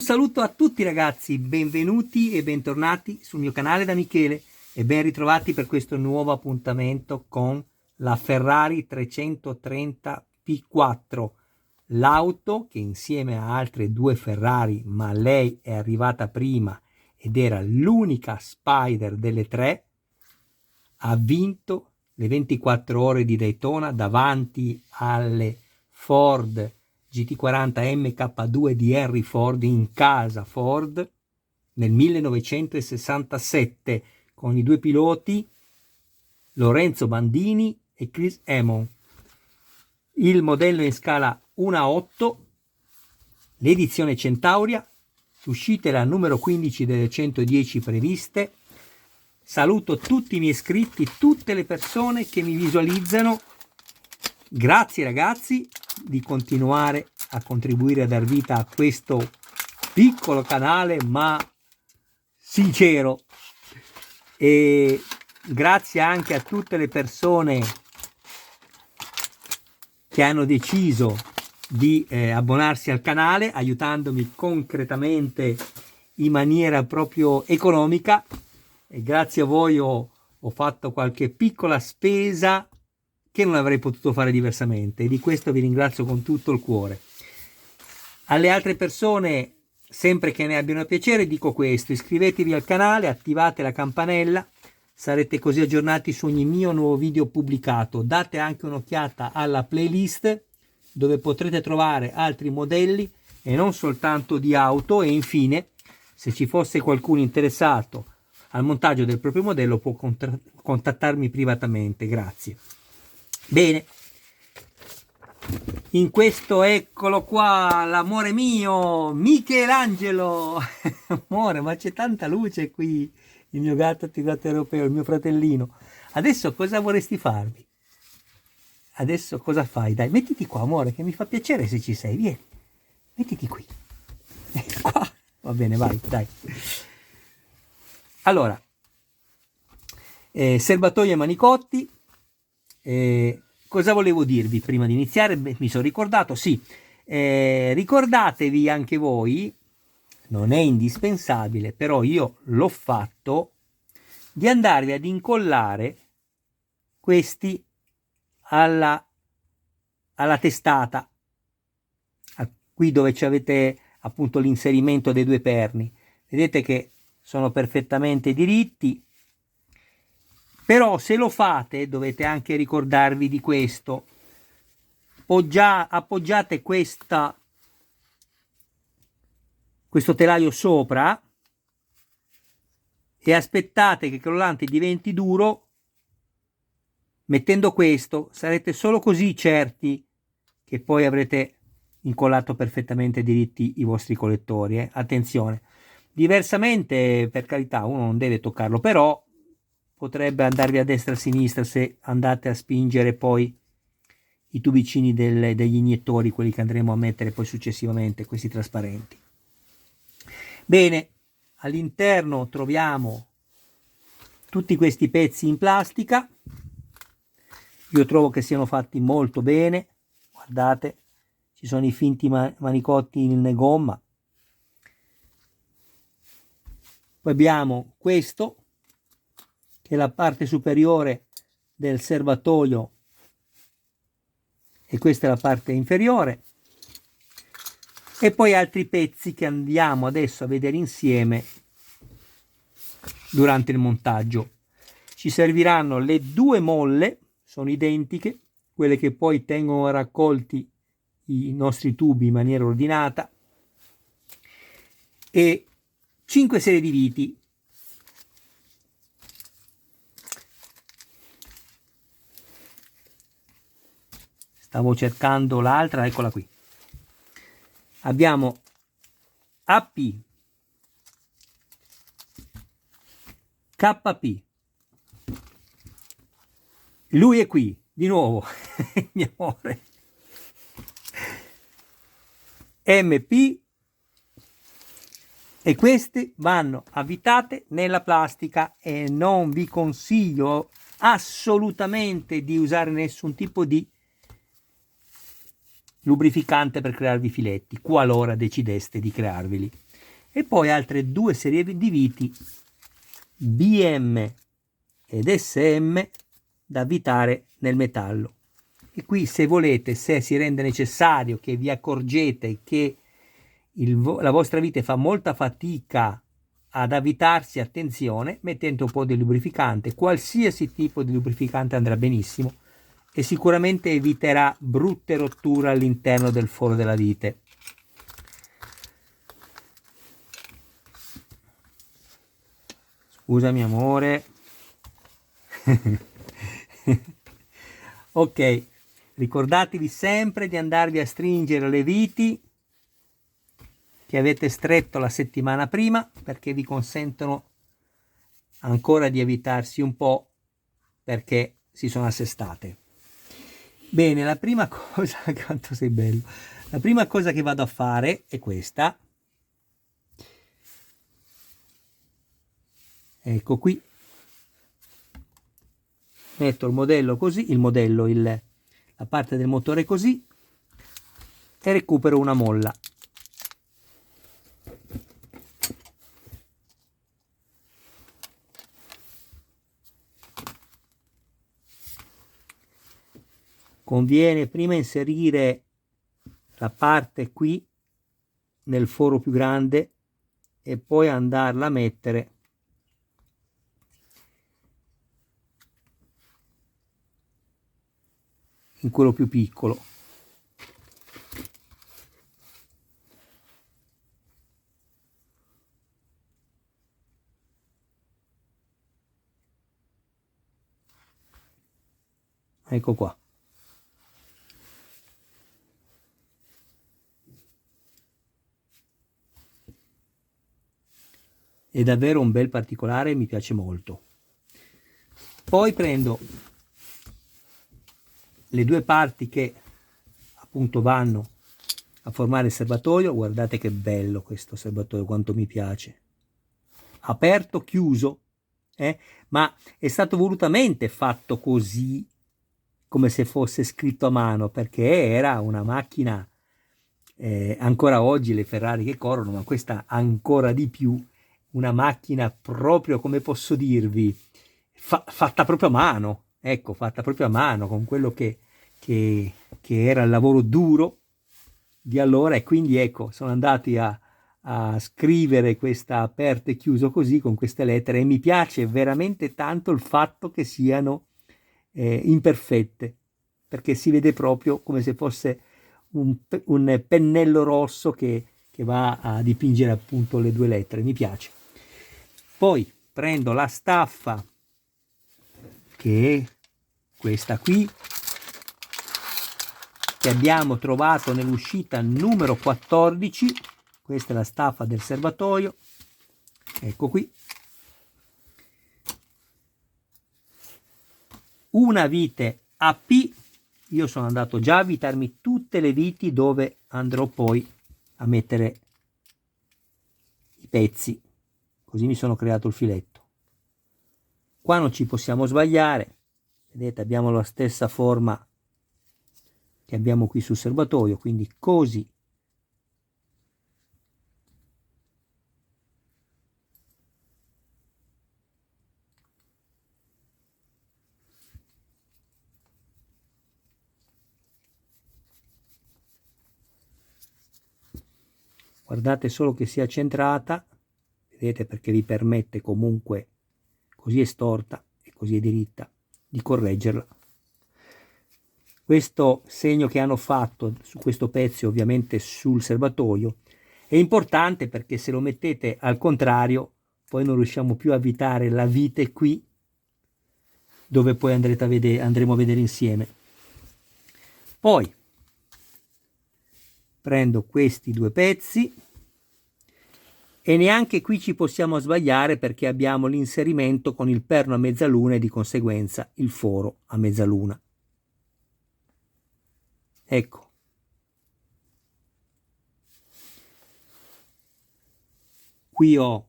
Un saluto a tutti ragazzi, benvenuti e bentornati sul mio canale da Michele e ben ritrovati per questo nuovo appuntamento con la Ferrari 330 P4, l'auto che insieme a altre due Ferrari, ma lei è arrivata prima ed era l'unica Spider delle tre, ha vinto le 24 ore di Daytona davanti alle Ford GT40 MK2 di Henry Ford, in casa Ford, nel 1967, con i due piloti Lorenzo Bandini e Chris Amon. Il modello in scala 1:8, l'edizione Centauria, uscita la numero 15 delle 110 previste. Saluto tutti i miei iscritti, tutte le persone che mi visualizzano. Grazie ragazzi di continuare a contribuire a dar vita a questo piccolo canale ma sincero, e grazie anche a tutte le persone che hanno deciso di abbonarsi al canale, aiutandomi concretamente in maniera proprio economica, e grazie a voi ho fatto qualche piccola spesa che non avrei potuto fare diversamente, e di questo vi ringrazio con tutto il cuore. Alle altre persone, sempre che ne abbiano piacere, dico questo: iscrivetevi al canale, attivate la campanella, sarete così aggiornati su ogni mio nuovo video pubblicato. Date anche un'occhiata alla playlist dove potrete trovare altri modelli e non soltanto di auto, e infine, se ci fosse qualcuno interessato al montaggio del proprio modello può contattarmi privatamente. Grazie. Bene, in questo, eccolo qua, l'amore mio, Michelangelo. Amore, ma c'è tanta luce qui. Il mio gatto attivato europeo, il mio fratellino. Adesso cosa vorresti farmi? Adesso cosa fai? Dai, mettiti qua, amore, che mi fa piacere se ci sei. Vieni, mettiti qui. Qua. Va bene, vai, dai. Allora, serbatoio e manicotti. Cosa volevo dirvi prima di iniziare? Mi sono ricordato, sì, ricordatevi anche voi, non è indispensabile, però io l'ho fatto, di andarvi ad incollare questi alla testata, qui dove ci avete appunto l'inserimento dei due perni. Vedete che sono perfettamente diritti. Però se lo fate dovete anche ricordarvi di questo: appoggiate questo telaio sopra e aspettate che il collante diventi duro. Mettendo questo sarete solo così certi che poi avrete incollato perfettamente diritti i vostri collettori. Attenzione, diversamente, per carità, uno non deve toccarlo, però potrebbe andarvi a destra e a sinistra se andate a spingere poi i tubicini degli iniettori, quelli che andremo a mettere poi successivamente, questi trasparenti. Bene, all'interno troviamo tutti questi pezzi in plastica. Io trovo che siano fatti molto bene. Guardate, ci sono i finti manicotti in gomma. Poi abbiamo questo, che è la parte superiore del serbatoio, e questa è la parte inferiore, e poi altri pezzi che andiamo adesso a vedere insieme durante il montaggio. Ci serviranno le due molle, sono identiche, quelle che poi tengono raccolti i nostri tubi in maniera ordinata, e 5 serie di viti. Stavo cercando l'altra, eccola qui. Abbiamo AP, KP. Lui è qui, di nuovo, mio amore. MP, e queste vanno avvitate nella plastica, e non vi consiglio assolutamente di usare nessun tipo di lubrificante per crearvi filetti, qualora decideste di crearveli. e poi altre 2 serie di viti BM ed SM da avvitare nel metallo. E qui, se volete, se si rende necessario che vi accorgete che la vostra vite fa molta fatica ad avvitarsi, attenzione, mettete un po' di lubrificante. Qualsiasi tipo di lubrificante andrà benissimo e sicuramente eviterà brutte rotture all'interno del foro della vite. Scusami amore. Ok, ricordatevi sempre di andarvi a stringere le viti che avete stretto la settimana prima, perché vi consentono ancora di evitarsi un po' perché si sono assestate. Bene, la prima cosa, quanto sei bello, la prima cosa che vado a fare è questa. Ecco qui, metto il modello così, la parte del motore così e recupero una molla. Conviene prima inserire la parte qui nel foro più grande e poi andarla a mettere in quello più piccolo. Ecco qua. È davvero un bel particolare, mi piace molto. Poi prendo le 2 parti che appunto vanno a formare il serbatoio. Guardate che bello questo serbatoio, quanto mi piace. Aperto, chiuso, ma è stato volutamente fatto così, come se fosse scritto a mano, perché era una macchina, ancora oggi le Ferrari che corrono, ma questa ancora di più, una macchina proprio, come posso dirvi, fatta proprio a mano, ecco, fatta proprio a mano, con quello che era il lavoro duro di allora, e quindi ecco, sono andati a scrivere questa aperto e chiuso così con queste lettere, e mi piace veramente tanto il fatto che siano imperfette, perché si vede proprio come se fosse un pennello rosso che va a dipingere appunto le 2 lettere. Mi piace. Poi prendo la staffa, che è questa qui, che abbiamo trovato nell'uscita numero 14. Questa è la staffa del serbatoio, ecco qui. Una vite AP, io sono andato già a avvitarmi tutte le viti dove andrò poi a mettere i pezzi, così mi sono creato il filetto. Qua non ci possiamo sbagliare, vedete, abbiamo la stessa forma che abbiamo qui sul serbatoio, quindi così. Guardate solo che sia centrata, vedete, perché vi permette comunque, così è storta e così è diritta, di correggerla. Questo segno che hanno fatto su questo pezzo, ovviamente sul serbatoio, è importante, perché se lo mettete al contrario poi non riusciamo più a avvitare la vite qui, dove poi andremo a vedere insieme. Poi prendo questi 2 pezzi, e neanche qui ci possiamo sbagliare, perché abbiamo l'inserimento con il perno a mezzaluna e di conseguenza il foro a mezzaluna. Ecco. Qui ho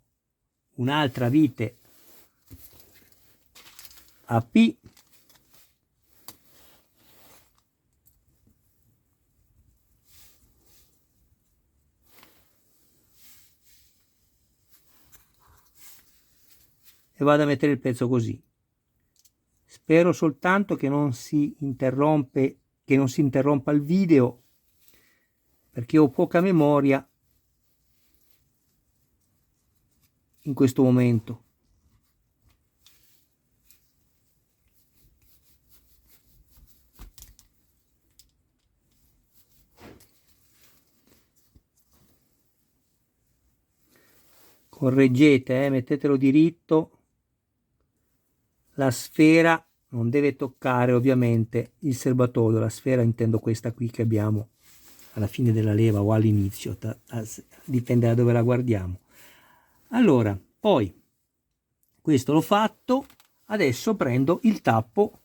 un'altra vite AP, e vado a mettere il pezzo così. Spero soltanto che non si interrompa il video, perché ho poca memoria in questo momento. Correggete, mettetelo diritto. La sfera non deve toccare ovviamente il serbatoio. La sfera intendo questa qui che abbiamo alla fine della leva o all'inizio, dipende da dove la guardiamo. Allora, poi questo l'ho fatto, adesso prendo il tappo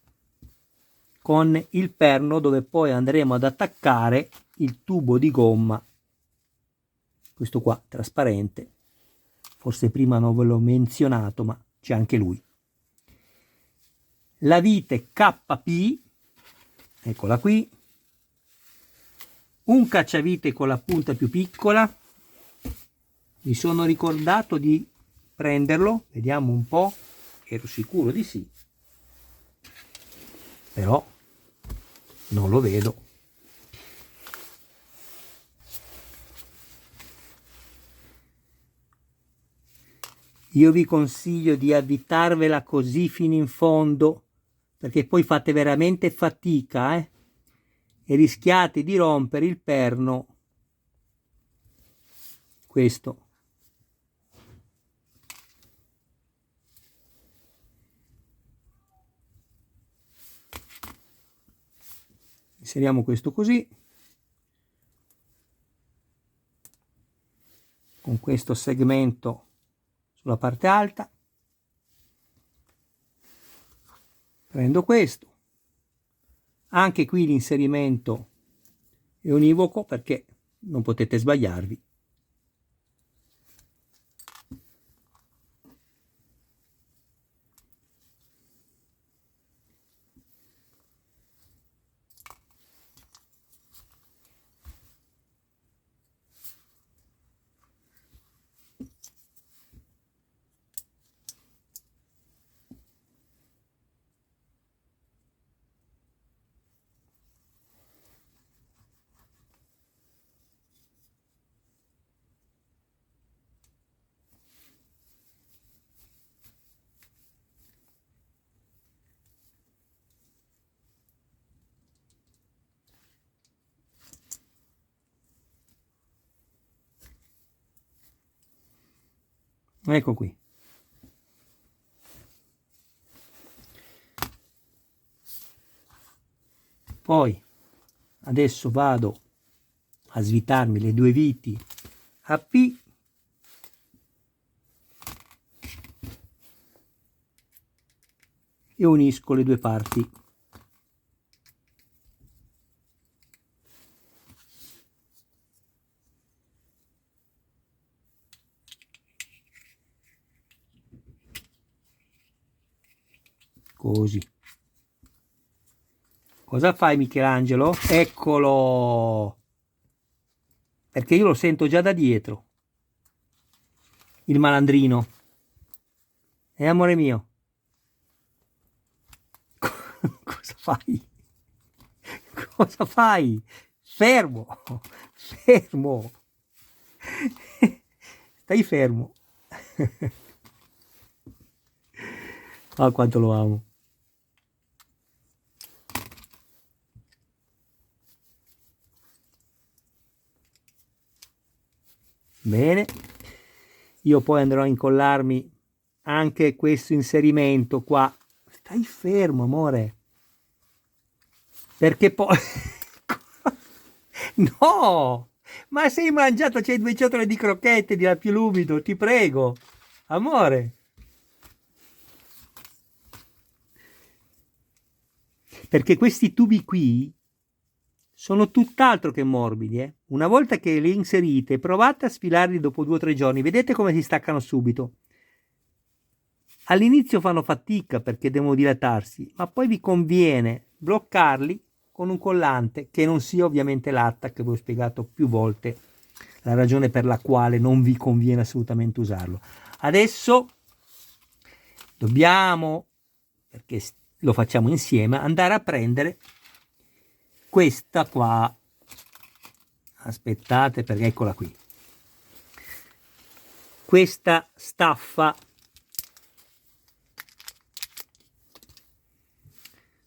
con il perno dove poi andremo ad attaccare il tubo di gomma, questo qua trasparente, forse prima non ve l'ho menzionato, ma c'è anche lui. La vite KP, eccola qui, un cacciavite con la punta più piccola, mi sono ricordato di prenderlo, vediamo un po', ero sicuro di sì, però non lo vedo. Io vi consiglio di avvitarvela così fino in fondo, perché poi fate veramente fatica, e rischiate di rompere il perno. Questo. Inseriamo questo così, con questo segmento sulla parte alta. Prendo questo. Anche qui l'inserimento è univoco perché non potete sbagliarvi. Ecco qui. Poi adesso vado a svitarmi le due viti a P e unisco le due parti. Così. Cosa fai, Michelangelo? Eccolo! Perché io lo sento già da dietro. Il malandrino. Amore mio. Cosa fai? Cosa fai? Fermo! Fermo! Stai fermo. Ah, quanto lo amo. Bene, io poi andrò a incollarmi anche questo inserimento qua. Stai fermo, amore, perché poi no, ma sei mangiato, c'hai 2 ciotole di crocchette di più l'umido, ti prego, amore, perché questi tubi qui sono tutt'altro che morbidi. Una volta che li inserite, provate a sfilarli dopo 2 o 3 giorni. Vedete come si staccano subito. All'inizio fanno fatica perché devono dilatarsi, ma poi vi conviene bloccarli con un collante che non sia ovviamente latta, che vi ho spiegato più volte la ragione per la quale non vi conviene assolutamente usarlo. Adesso dobbiamo, perché lo facciamo insieme, andare a prendere questa qua. Aspettate, perché eccola qui. Questa staffa,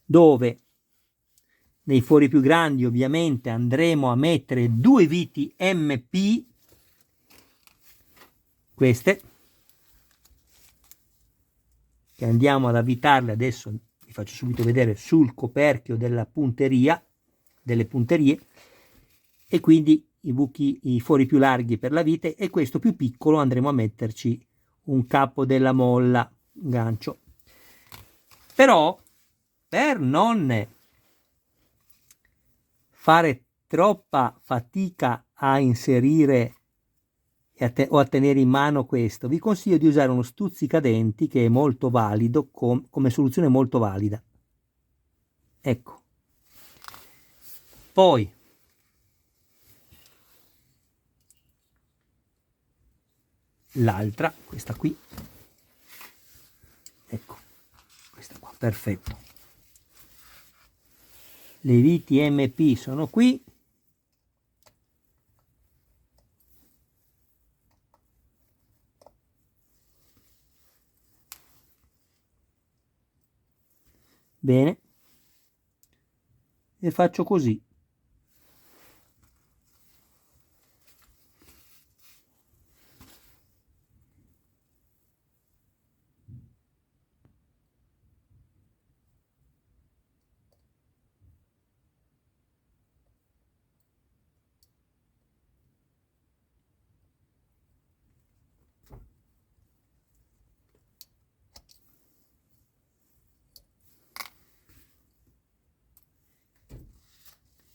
dove nei fori più grandi ovviamente andremo a mettere 2 viti MP, queste, che andiamo ad avvitarle adesso, vi faccio subito vedere, sul coperchio della punteria, delle punterie, e quindi i buchi, i fori più larghi per la vite, e questo più piccolo andremo a metterci un capo della molla, un gancio. Però per non fare troppa fatica a inserire o a tenere in mano questo, vi consiglio di usare uno stuzzicadenti, che è molto valido, come soluzione molto valida. Ecco. Poi l'altra, questa qui, ecco, questa qua, perfetto. Le viti MP sono qui. Bene, e faccio così.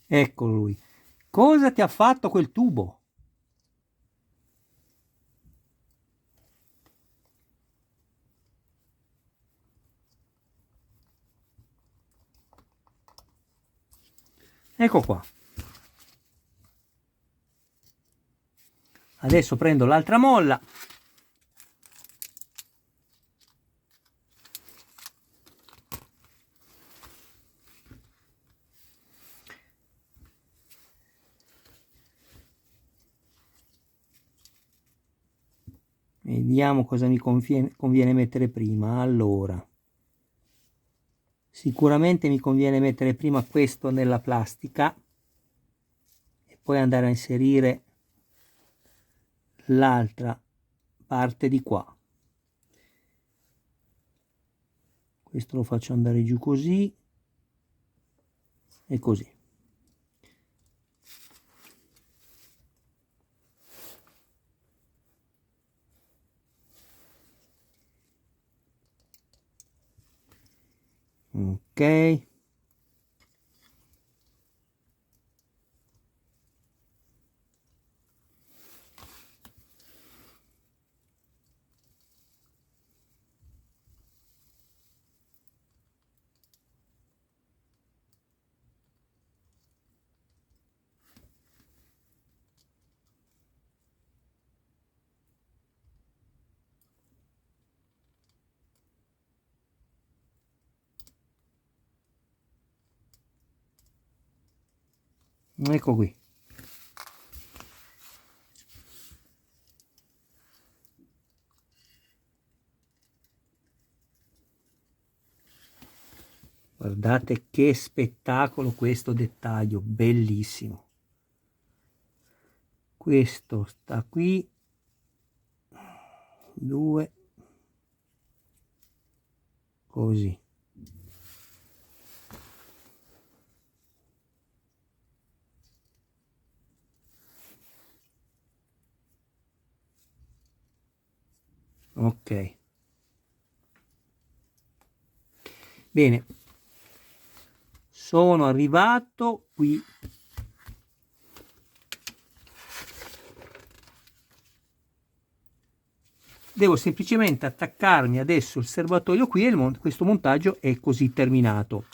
Eccolo lui. Cosa ti ha fatto quel tubo? Ecco qua. Adesso prendo l'altra molla. Vediamo cosa mi conviene mettere prima. Allora, sicuramente mi conviene mettere prima questo nella plastica e poi andare a inserire l'altra parte di qua. Questo lo faccio andare giù così e così. Ok. Ecco qui. Guardate che spettacolo questo dettaglio, bellissimo. Questo sta qui, 2, così. Ok. Bene. Sono arrivato qui. Devo semplicemente attaccarmi adesso il serbatoio qui e questo montaggio è così terminato.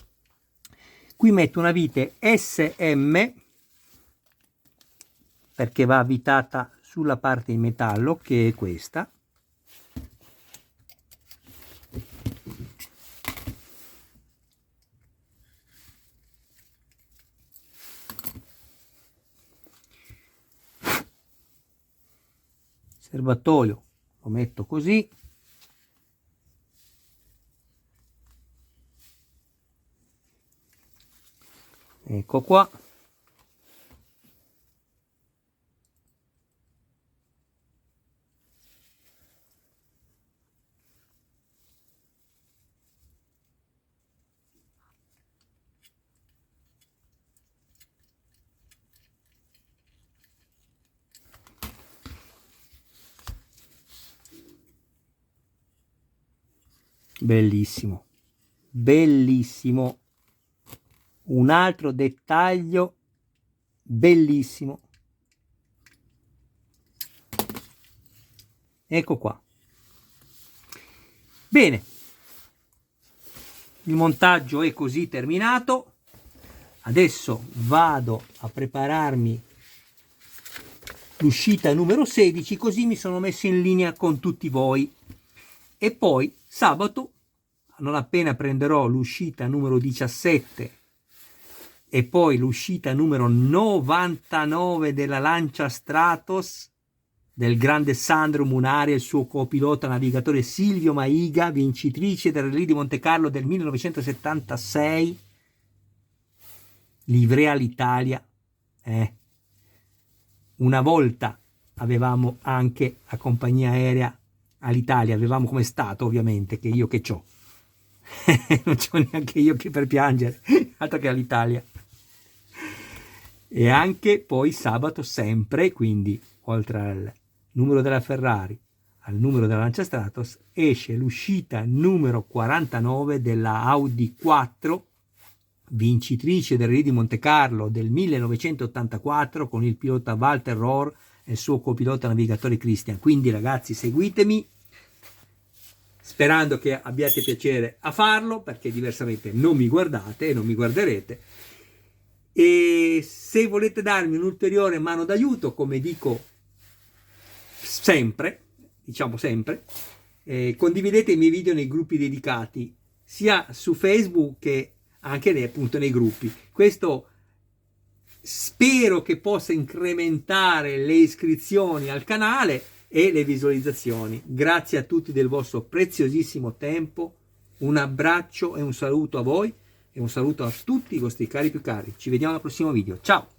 Qui metto una vite SM perché va avvitata sulla parte in metallo, che è questa. serbatoio lo metto così, ecco qua, bellissimo, bellissimo, un altro dettaglio bellissimo, ecco qua. Bene, il montaggio è così terminato. Adesso vado a prepararmi l'uscita numero 16, così mi sono messo in linea con tutti voi. E poi sabato, non appena prenderò l'uscita numero 17 e poi l'uscita numero 99 della Lancia Stratos del grande Sandro Munari e il suo copilota navigatore Silvio Maiga, vincitrice del Rally di Monte Carlo del 1976, livrea l'Italia. Una volta avevamo anche la compagnia aerea all'Italia, avevamo come Stato, ovviamente, che io che c'ho. Non c'ho neanche io che per piangere, altro che all'Italia. E anche poi sabato sempre, quindi oltre al numero della Ferrari, al numero della Lancia Stratos, esce l'uscita numero 49 della Audi 4, vincitrice del Rally di Monte Carlo del 1984 con il pilota Walter Rohr e il suo copilota navigatore Christian. Quindi ragazzi, seguitemi, sperando che abbiate piacere a farlo, perché diversamente non mi guardate e non mi guarderete. E se volete darmi un'ulteriore mano d'aiuto, come dico sempre, diciamo sempre, condividete i miei video nei gruppi dedicati, sia su Facebook che anche appunto nei gruppi. Questo spero che possa incrementare le iscrizioni al canale e le visualizzazioni. Grazie a tutti del vostro preziosissimo tempo, un abbraccio e un saluto a voi e un saluto a tutti i vostri cari più cari. Ci vediamo al prossimo video. Ciao!